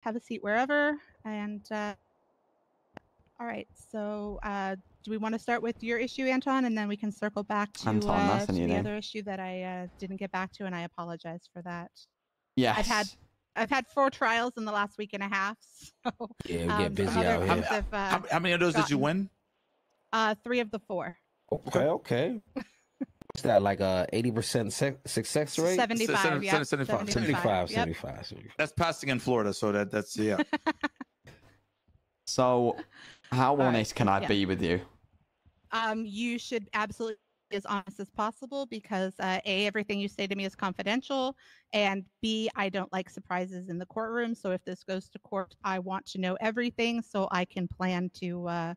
have a seat wherever. And all right, so do we want to start with your issue, Anton, and then we can circle back to Anton, that's a new the name. other issue that I didn't get back to, and I apologize for that. Yes. I've had 4 trials in the last week and a half. So yeah, we get busy out here. Have, how many of those did you win? 3 of the 4. Okay. What's that, like a 80% success rate? 75, yeah. 75. That's passing in Florida, so that's yeah. So, how honest can I be with you? You should absolutely be as honest as possible because A, everything you say to me is confidential, and B, I don't like surprises in the courtroom. So if this goes to court, I want to know everything so I can plan to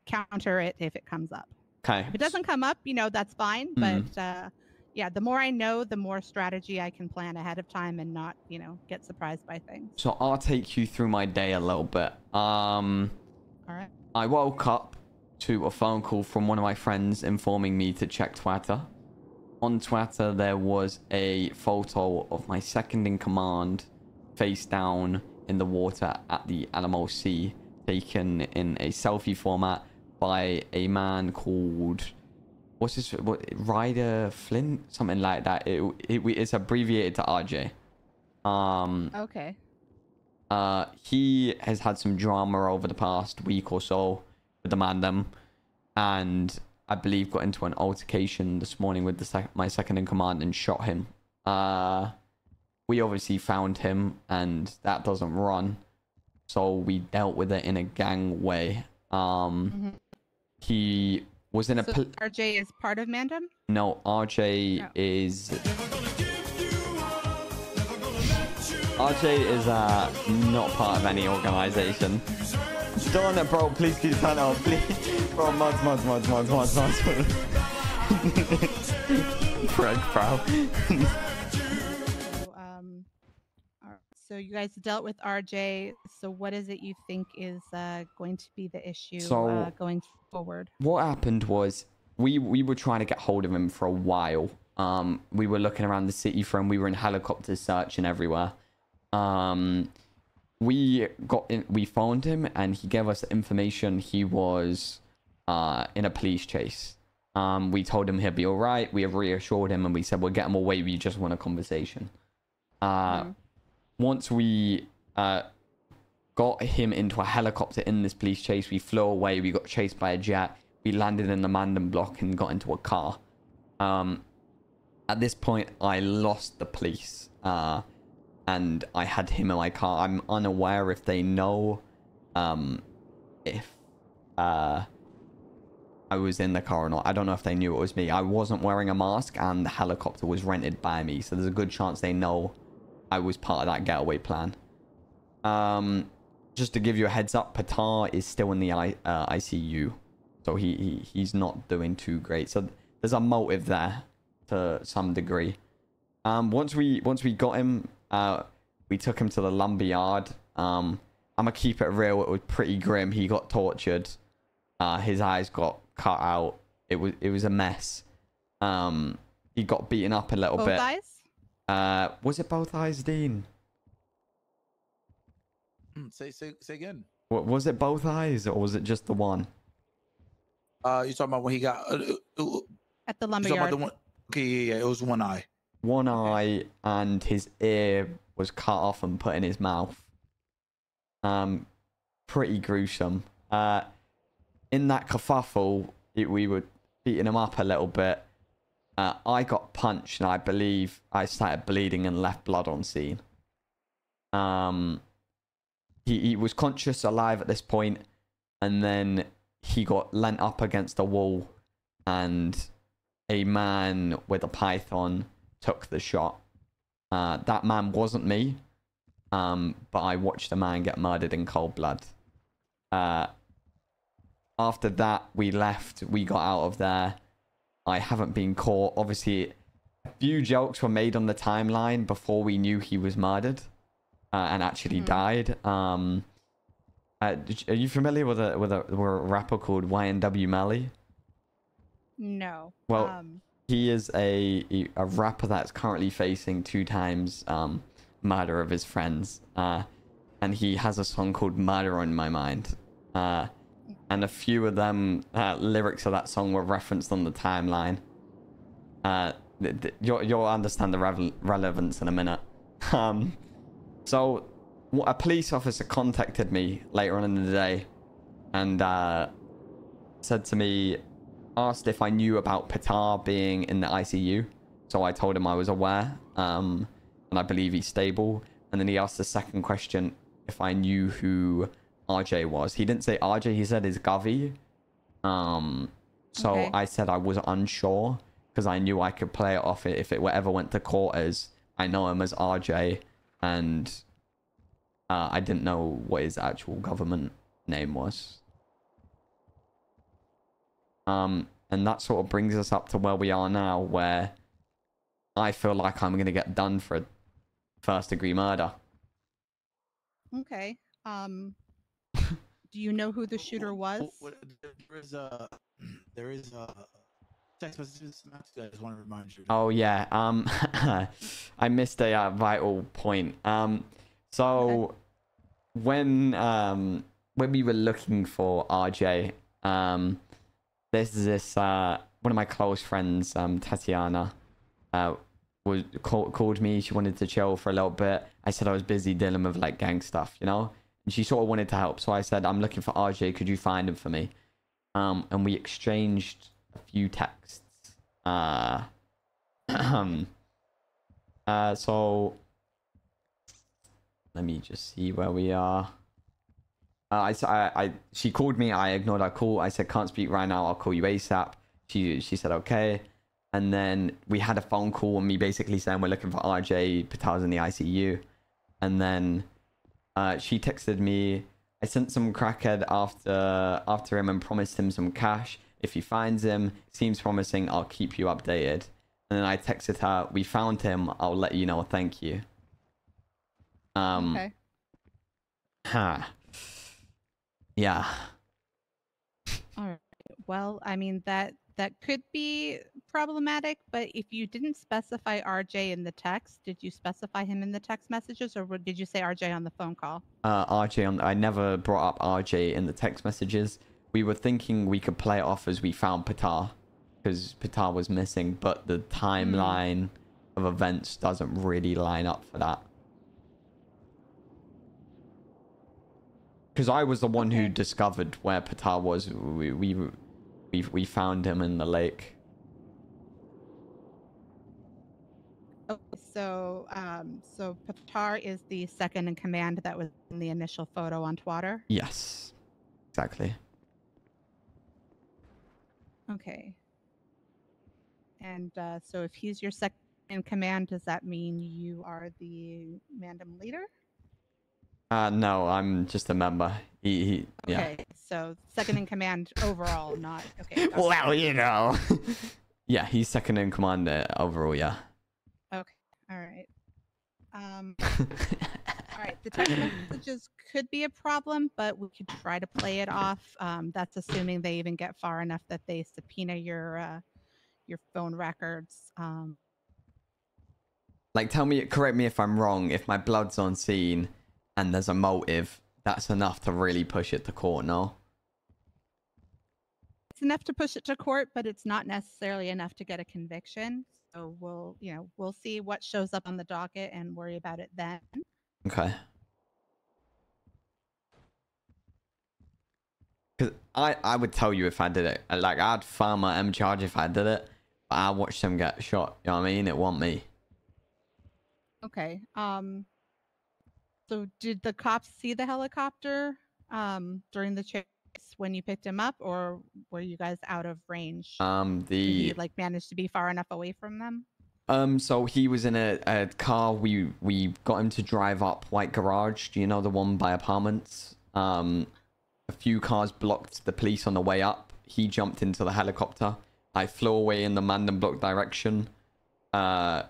counter it if it comes up. Okay. If it doesn't come up, that's fine. But yeah, the more I know, the more strategy I can plan ahead of time and not, get surprised by things. So I'll take you through my day a little bit. All right. I woke up to a phone call from one of my friends informing me to check Twitter. On Twitter, there was a photo of my second in command face down in the water at the Alamo Sea, taken in a selfie format by a man called, Ryder Flint, something like that. It's abbreviated to RJ. Okay. He has had some drama over the past week or so with the Mandem, and I believe got into an altercation this morning with my second in command and shot him. We obviously found him, and that doesn't run, so we dealt with it in a gang way. He was in a... RJ is part of Mandem? No, RJ is... RJ is not part of any organization. Don't it, bro. Please keep that on, please. Bro, mods. Fred, bro. So you guys dealt with RJ. So what is it you think is going to be the issue going forward? What happened was we were trying to get hold of him for a while. We were looking around the city for him. We were in helicopters searching everywhere. We phoned him and he gave us information. He was in a police chase. We told him he'd be all right. We have reassured him and we said we'll get him away. We just want a conversation. Once we got him into a helicopter in this police chase, we flew away. We got chased by a jet. We landed in the Mandem block and got into a car. At this point, I lost the police. And I had him in my car. I'm unaware if they know if I was in the car or not. I don't know if they knew it was me. I wasn't wearing a mask and the helicopter was rented by me. So there's a good chance they know I was part of that getaway plan. Just to give you a heads up, Patar is still in the ICU. So he's not doing too great. So there's a motive there to some degree. Once we got him, we took him to the lumberyard. I'm gonna keep it real. It was pretty grim. He got tortured. His eyes got cut out. It was a mess. He got beaten up a little bit. Both eyes? Was it both eyes, Dean? Say again. Was it both eyes or was it just the one? You talking about when he got at the lumberyard? Okay, yeah, it was one eye. One eye, and his ear was cut off and put in his mouth. Pretty gruesome. In that kerfuffle, we were beating him up a little bit. I got punched, and I believe I started bleeding and left blood on scene. He was conscious, alive at this point, and then he got leant up against a wall, and a man with a python took the shot. That man wasn't me, but I watched a man get murdered in cold blood. After that, we left. We got out of there. I haven't been caught. Obviously, a few jokes were made on the timeline before we knew he was murdered and actually died. Are you familiar with a rapper called YNW Melly? No. Well, he is a rapper that's currently facing 2 times murder of his friends. and he has a song called Murder on My Mind. And a few of them lyrics of that song were referenced on the timeline. You'll understand the relevance in a minute. So a police officer contacted me later on in the day and said to me, asked if I knew about Patar being in the ICU. So I told him I was aware, and I believe he's stable. And then he asked the second question if I knew who RJ was. He didn't say RJ, he said his Govey. So Okay. I said I was unsure because I knew I could play it off it if it ever went to court as I know him as RJ, and I didn't know what his actual government name was. And that sort of brings us up to where we are now, where I feel like I'm gonna get done for a first-degree murder. Okay. Do you know who the shooter was? There is a text messages. I just want to remind you. Oh yeah. I missed a vital point. So when we were looking for RJ, there's this one of my close friends, Tatiana, called me. She wanted to chill for a little bit. I said I was busy dealing with like gang stuff, you know. And she sort of wanted to help, so I said, I'm looking for RJ. Could you find him for me? And we exchanged a few texts. So let me just see where we are. She called me. I ignored her call. I said, can't speak right now. I'll call you ASAP. She said, okay. And then we had a phone call and me basically saying we're looking for RJ. Patar's in the ICU. And then she texted me. I sent some crackhead after him and promised him some cash. If he finds him, seems promising, I'll keep you updated. And then I texted her, we found him, I'll let you know, thank you. Okay. Yeah. All right. Well, I mean that could be problematic, but if you didn't specify RJ in the text, did you specify him in the text messages, or did you say RJ on the phone call? RJ I never brought up RJ in the text messages. We were thinking we could play it off as we found Patar, because Patar was missing, but the timeline of events doesn't really line up for that. Because I was the one who discovered where Patar was. We found him in the lake. Okay, so Patar is the second in command that was in the initial photo on Twitter. Yes, exactly. Okay. And so if he's your second in command, does that mean you are the Mandem leader? No, I'm just a member. Yeah. Okay, so second in command overall, not okay. Well, you know. Yeah, he's second in command overall. Yeah. Okay. All right. All right. The text messages could be a problem, but we could try to play it off. That's assuming they even get far enough that they subpoena your phone records. Like, correct me if I'm wrong. If my blood's on scene and there's a motive, that's enough to really push it to court, no? It's enough to push it to court, but it's not necessarily enough to get a conviction. So we'll see what shows up on the docket and worry about it then. Okay. Because I would tell you if I did it. Like, I'd file my M charge if I did it, but I watched him get shot. You know what I mean? It wasn't me. Okay. So did the cops see the helicopter during the chase when you picked him up, or were you guys out of range? Did he like manage to be far enough away from them? So he was in a car. We got him to drive up White Garage. Do you know the one by apartments? A few cars blocked the police on the way up. He jumped into the helicopter. I flew away in the Mandem block direction. Got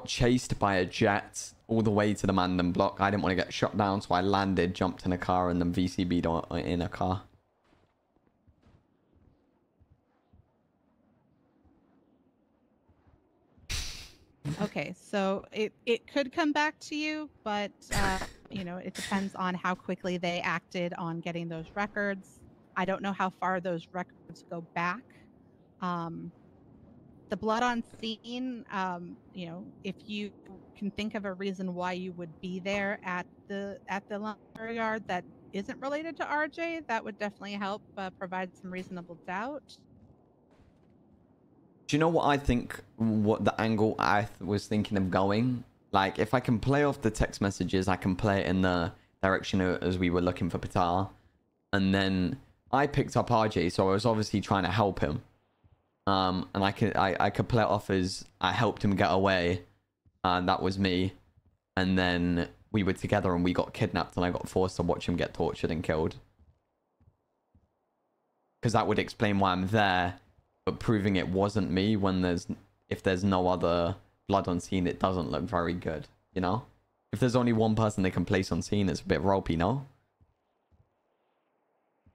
chased by a jet all the way to the Mandem block. I didn't want to get shot down, so I landed, jumped in a car, and then VCB'd in a car. Okay, so it could come back to you, but you know, it depends on how quickly they acted on getting those records. I don't know how far those records go back. The blood on scene, you know, if you can think of a reason why you would be there at the lumber yard that isn't related to RJ, that would definitely help provide some reasonable doubt. Do you know what I think? What the angle I was thinking of going? Like, if I can play off the text messages, I can play it in the direction as we were looking for Patar. And then I picked up RJ, so I was obviously trying to help him. And I could play it off as I helped him get away. And that was me. And then we were together and we got kidnapped and I got forced to watch him get tortured and killed. Because that would explain why I'm there. But proving it wasn't me when if there's no other blood on scene, it doesn't look very good, you know? If there's only one person they can place on scene, it's a bit ropey, no?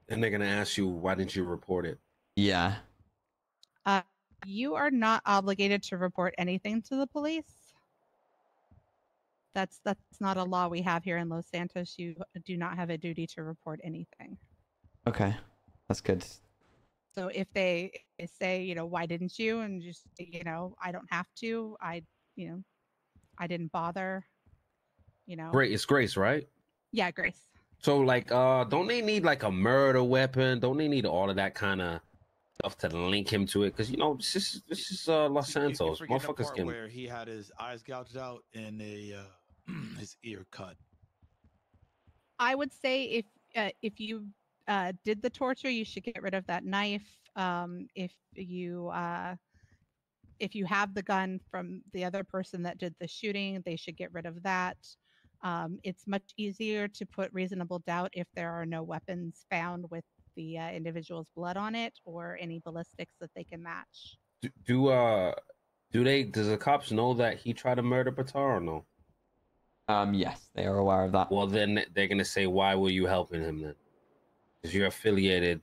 And they're gonna ask you, why didn't you report it? Yeah. You are not obligated to report anything to the police. That's not a law we have here in Los Santos. You do not have a duty to report anything. Okay, that's good. So if they say, you know, why didn't you? And just, you know, I don't have to. You know, I didn't bother. You know. Great, it's Grace, right? Yeah, Grace. So like, don't they need like a murder weapon? Don't they need all of that kind of stuff to link him to it? Because you know, this is Los Santos. Motherfuckers can. Where he had his eyes gouged out and his ear cut. I would say if you did the torture, you should get rid of that knife. If you have the gun from the other person that did the shooting, they should get rid of that. It's much easier to put reasonable doubt if there are no weapons found with the individual's blood on it or any ballistics that they can match. Does the cops know that he tried to murder Patar or no? Yes, they are aware of that. Well, then they're gonna say, why were you helping him then? Because you're affiliated,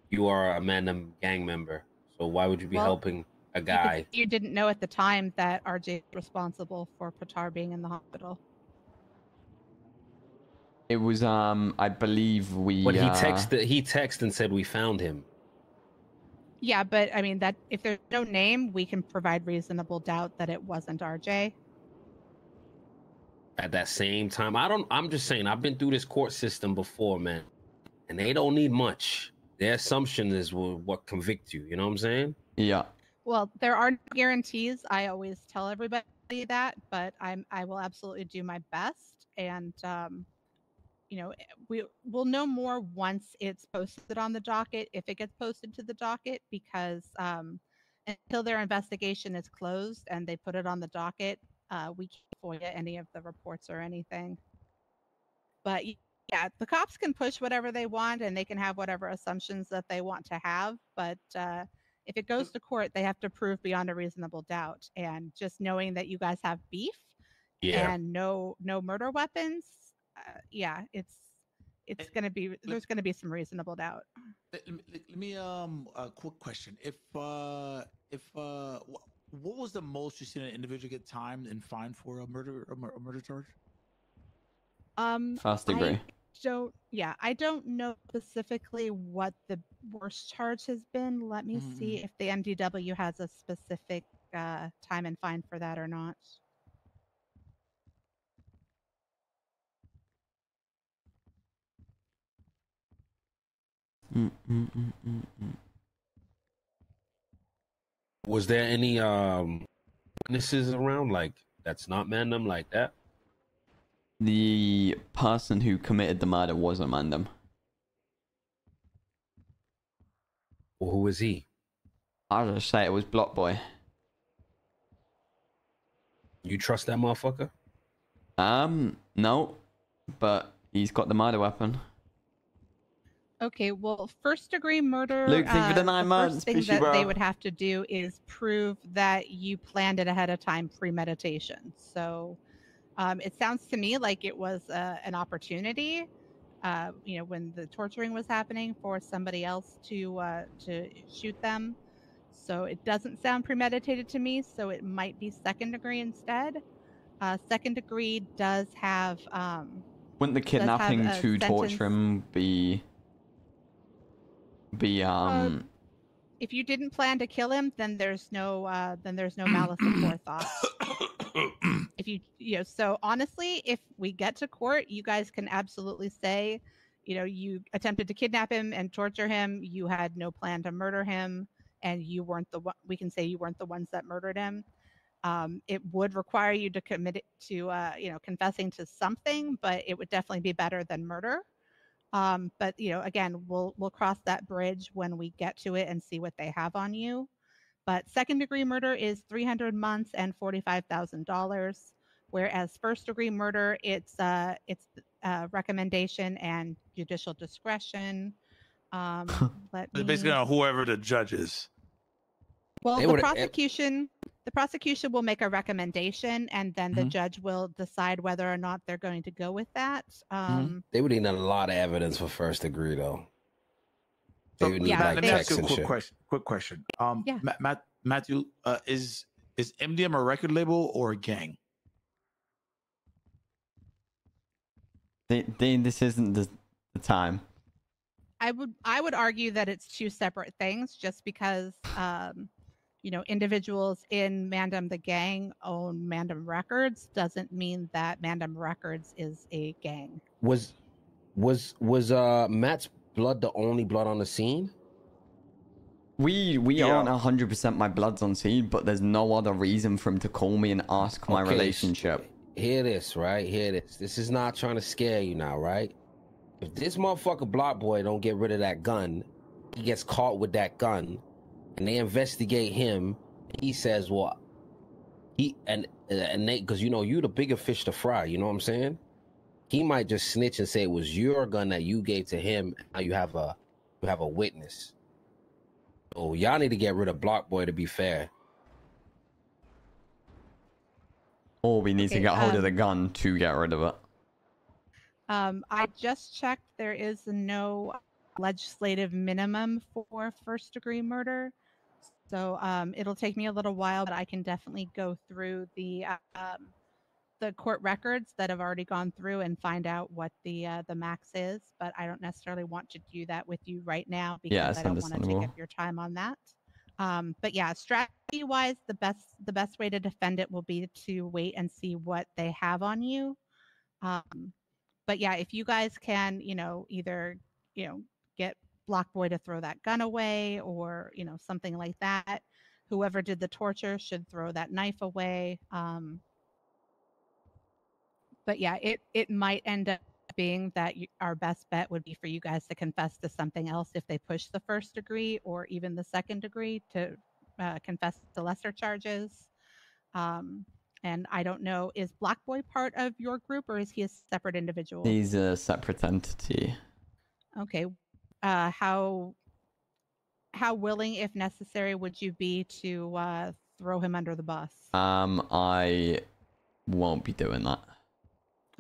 you are a Mandem gang member. So why would you be helping a guy? You didn't know at the time that RJ was responsible for Patar being in the hospital. It was I believe we. But he texted and said we found him. Yeah, but I mean that if there's no name, we can provide reasonable doubt that it wasn't RJ. At that same time, I'm just saying, I've been through this court system before, man, and they don't need much. Their assumption is what convict you. You know what I'm saying? Yeah. Well, there are no guarantees. I always tell everybody that, but I will absolutely do my best. And you know, we'll know more once it's posted on the docket, if it gets posted to the docket, because until their investigation is closed and they put it on the docket, we can't FOIA any of the reports or anything. But yeah, the cops can push whatever they want and they can have whatever assumptions that they want to have. But if it goes to court, they have to prove beyond a reasonable doubt. And just knowing that you guys have beef and no murder weapons, yeah, it's gonna be, there's gonna be some reasonable doubt. Let me a quick question. What was the most you seen an individual get timed and fined for a murder charge? First degree. I don't know specifically what the worst charge has been. Let me see if the MDW has a specific time and fine for that or not. Was there any witnesses around, like, that's not Mandem, like that? The person who committed the murder wasn't Mandem. Well, who is he? I'll just say it was Block Boy. You trust that motherfucker? No, but he's got the murder weapon. Okay, well, first degree murder. Luke, thank you for the 9 months. First thing that they would have to do is prove that you planned it ahead of time, premeditation. So it sounds to me like it was an opportunity, you know, when the torturing was happening, for somebody else to shoot them. So it doesn't sound premeditated to me, so it might be second degree instead. Second degree does have Wouldn't the kidnapping a to torture sentence. him be If you didn't plan to kill him, then there's no malice aforethought. If so honestly, if we get to court, you guys can absolutely say, you attempted to kidnap him and torture him. You had no plan to murder him, and you weren't the one. We can say you weren't the ones that murdered him. It would require you to commit it to, confessing to something, but it would definitely be better than murder. But again, we'll cross that bridge when we get to it and see what they have on you. But second degree murder is 300 months and $45,000, whereas first degree murder it's recommendation and judicial discretion. It's basically on whoever the judge is. Well, the prosecution will make a recommendation, and then the judge will decide whether or not they're going to go with that. They would need a lot of evidence for first degree, though. So, let me ask you a quick question. Yeah. MattEU, is MDM a record label or a gang? This isn't the time. I would argue that it's two separate things, just because individuals in Mandem the gang own Mandem Records doesn't mean that Mandem Records is a gang. Was Matt's blood the only blood on the scene? We aren't 100% my blood's on scene, but there's no other reason for him to call me and ask my relationship. Hear this, right? Hear this. This is not trying to scare you now, right? If this motherfucker Block Boy don't get rid of that gun, he gets caught with that gun, and they investigate him. He says, "Well, they, because you the bigger fish to fry." You know what I'm saying? He might just snitch and say it was your gun that you gave to him. Now you have a witness. Oh, y'all need to get rid of Block Boy, to be fair. Or we need to get hold of the gun to get rid of it. I just checked. There is no legislative minimum for first degree murder. So it'll take me a little while, but I can definitely go through the court records that have already gone through and find out what the max is. But I don't necessarily want to do that with you right now because I don't want to take up your time on that. But yeah, strategy wise, the best way to defend it will be to wait and see what they have on you. But yeah, if you guys can, either get Block Boy to throw that gun away, or something like that. Whoever did the torture should throw that knife away. But yeah, it might end up being that our best bet would be for you guys to confess to something else if they push the first degree or even the second degree, to confess to lesser charges. And I don't know, is Black Boy part of your group, or is he a separate individual? He's a separate entity. Okay. How willing, if necessary, would you be to throw him under the bus? I won't be doing that.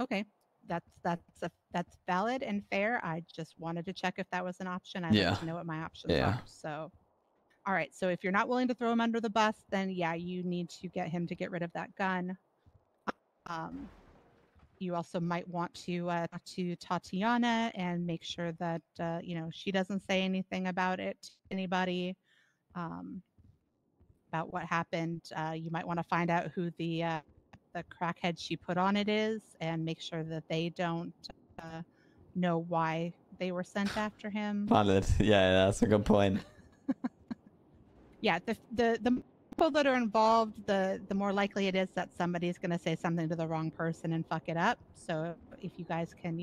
Okay. That's valid and fair. I just wanted to check if that was an option. I'd like to know what my options are. So, all right. So if you're not willing to throw him under the bus, then yeah, you need to get him to get rid of that gun. You also might want to talk to Tatiana and make sure that she doesn't say anything about it to anybody, about what happened. You might want to find out who the crackhead she put on it is, and make sure that they don't know why they were sent after him. Valid. Yeah, that's a good point. Yeah, the people that are involved, the more likely it is that somebody's going to say something to the wrong person and fuck it up. So if you guys can,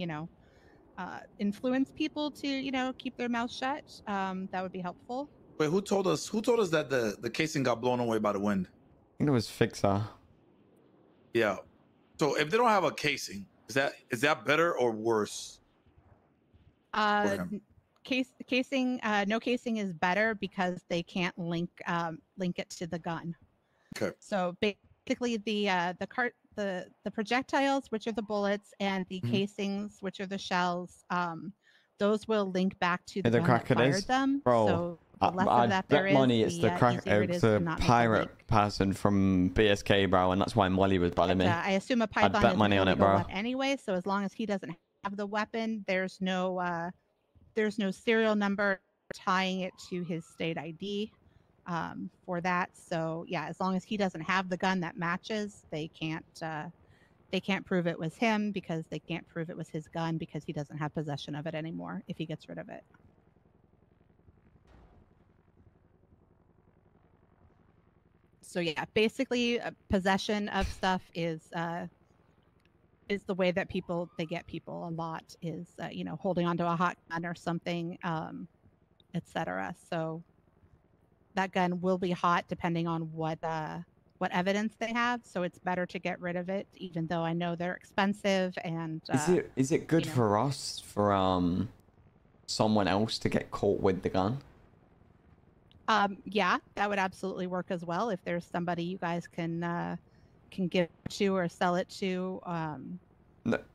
influence people to, keep their mouths shut, that would be helpful. Wait, who told us that the casing got blown away by the wind? I think it was Fixer. Yeah. So if they don't have a casing, is that better or worse? Casing, no casing is better because they can't link it to the gun. Okay. So basically, the projectiles, which are the bullets, and the casings, which are the shells, those will link back to the gun that fired them. Bro, so the less I of that bet there money is, it's the the crack, easier it it's is to a not make a pirate leak. person from BSK, bro, and that's why Molly was But, belling me. I assume a I'd Python bet is an money on it, illegal bro. one anyway, so as long as he doesn't have the weapon, there's no serial number tying it to his state ID for that. So yeah, as long as he doesn't have the gun that matches, they can't prove it was him because they can't prove it was his gun because he doesn't have possession of it anymore if he gets rid of it. So yeah, basically, possession of stuff is the way that they get people a lot is holding onto a hot gun or something, etc. So that gun will be hot depending on what evidence they have. So it's better to get rid of it, even though I know they're expensive. And Is it good for us for someone else to get caught with the gun? Yeah, that would absolutely work as well if there's somebody you guys can give it to or sell it to.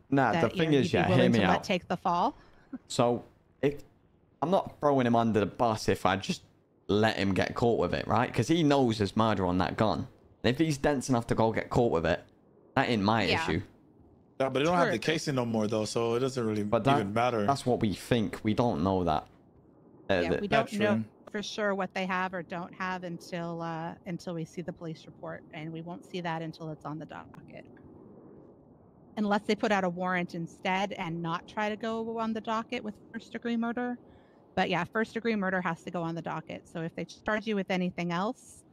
Nah, the thing is, yeah, hear me out. Take the fall. So, if I'm not throwing him under the bus if I just let him get caught with it, right? Because he knows there's murder on that gun. And if he's dense enough to go get caught with it, that ain't my issue. Yeah, but they don't have the casing no more though, so it doesn't really even matter. That's what we think. We don't know that. Yeah, we don't know for sure what they have or don't have until we see the police report, and we won't see that until it's on the docket. Unless they put out a warrant instead and not try to go on the docket with first-degree murder. But yeah, first-degree murder has to go on the docket. So if they charge you with anything else,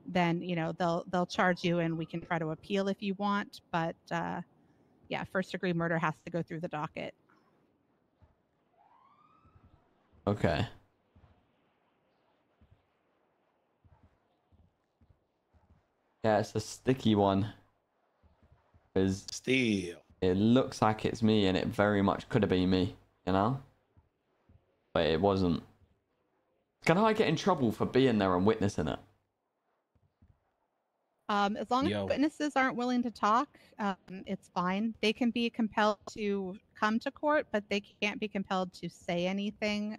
then they'll charge you, and we can try to appeal if you want. But yeah, first-degree murder has to go through the docket. Okay. Yeah, it's a sticky one. Still. It looks like it's me, and it very much could have been me, you know? But it wasn't. Can I get in trouble for being there and witnessing it? As long as witnesses aren't willing to talk, it's fine. They can be compelled to come to court, but they can't be compelled to say anything.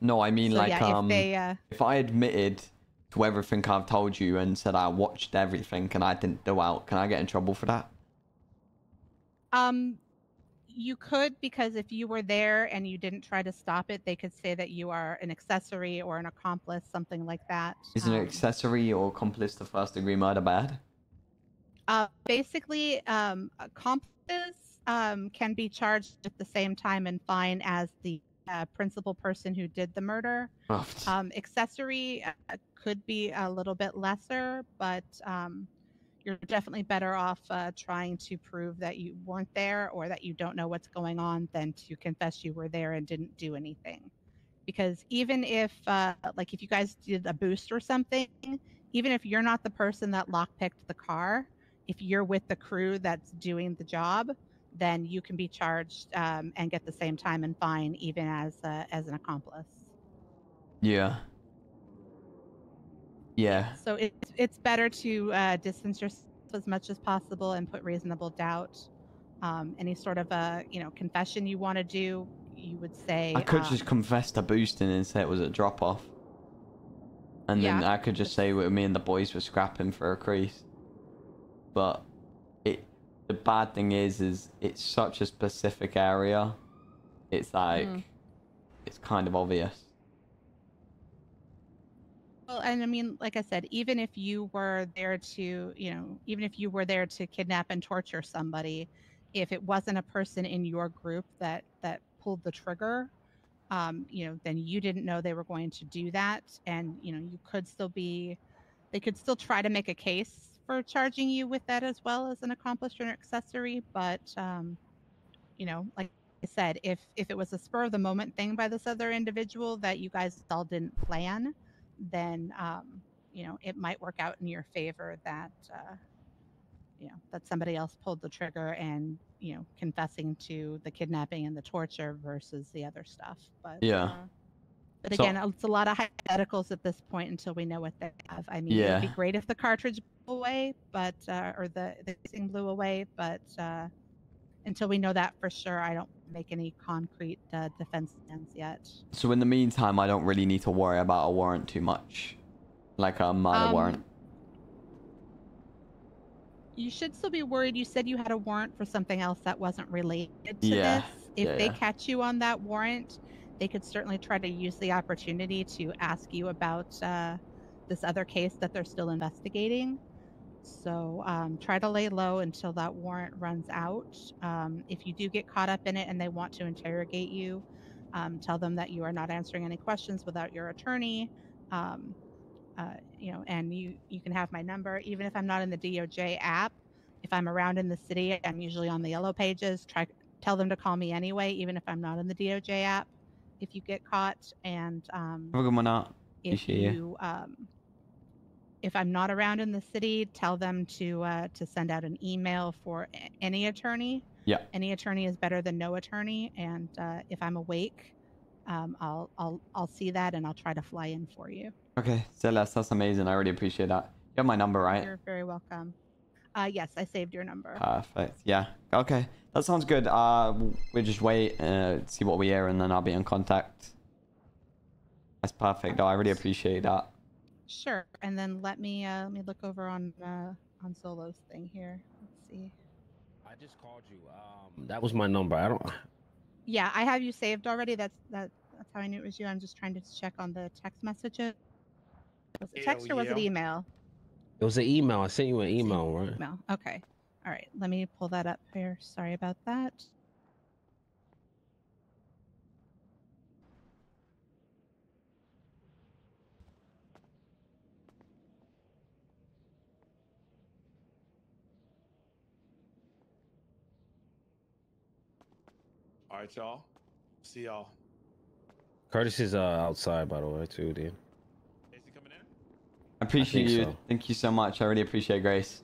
No, I mean, so like, yeah, if I admitted to everything I've told you and said I watched everything and I didn't do out, can I get in trouble for that? You could, because if you were there and you didn't try to stop it, they could say that you are an accessory or an accomplice, something like that. Is an accessory or accomplice to first-degree murder bad? Basically, accomplices can be charged at the same time and fine as the principal person who did the murder. Oh. Accessory could be a little bit lesser, but you're definitely better off trying to prove that you weren't there or that you don't know what's going on than to confess you were there and didn't do anything. Because even if, like, if you guys did a boost or something, even if you're not the person that lockpicked the car, if you're with the crew that's doing the job, then you can be charged and get the same time and fine, even as an accomplice. Yeah. Yeah. So it's better to distance yourself as much as possible and put reasonable doubt. Any sort of confession you want to do, you would say. I could just confess to boosting and say it was a drop off. And then I could just say me and the boys were scrapping for a crease. But the bad thing is it's such a specific area. It's like it's kind of obvious. Well, and I mean, like I said, even if you were there to, kidnap and torture somebody, if it wasn't a person in your group that pulled the trigger, then you didn't know they were going to do that, and you could still they could still try to make a case for charging you with that as well as an accomplice or an accessory, but like I said, if it was a spur of the moment thing by this other individual that you guys all didn't plan, then it might work out in your favor that that somebody else pulled the trigger and confessing to the kidnapping and the torture versus the other stuff. But but again, it's a lot of hypotheticals at this point until we know what they have. I mean, it'd be great if the cartridge blew away, or the thing blew away, but until we know that for sure, I don't make any concrete defense plans yet. So in the meantime, I don't really need to worry about a warrant too much, like a murder warrant. You should still be worried. You said you had a warrant for something else that wasn't related to Yeah, this. If they yeah. catch you on that warrant, they could certainly try to use the opportunity to ask you about this other case that they're still investigating. So try to lay low until that warrant runs out. If you do get caught up in it and they want to interrogate you, tell them that you are not answering any questions without your attorney. And you can have my number. Even if I'm not in the DOJ app, if I'm around in the city, I'm usually on the yellow pages. Tell them to call me anyway, even if I'm not in the DOJ app. If you get caught, and Have a good one out. if I'm not around in the city, tell them to send out an email for any attorney. Yeah. Any attorney is better than no attorney, and if I'm awake, I'll see that and I'll try to fly in for you. Okay, Celeste, that's amazing. I really appreciate that. You have my number, right? You're very welcome. Yes, I saved your number. Perfect. Yeah. Okay, that sounds good. We'll just wait, see what we hear, and then I'll be in contact. That's perfect. Oh, I really appreciate that. Sure. And then let me look over on Solo's thing here. Let's see. I just called you. That was my number. I don't. Yeah, I have you saved already. That's how I knew it was you. I'm just trying to check on the text messages. Was it text or was it email? It was an email. I sent you an email, right? Email. Okay. All right. Let me pull that up here. Sorry about that. All right, y'all. See y'all. Curtis is outside, by the way, too, dude. Is he coming in? I appreciate you. So. Thank you so much. I really appreciate Grace.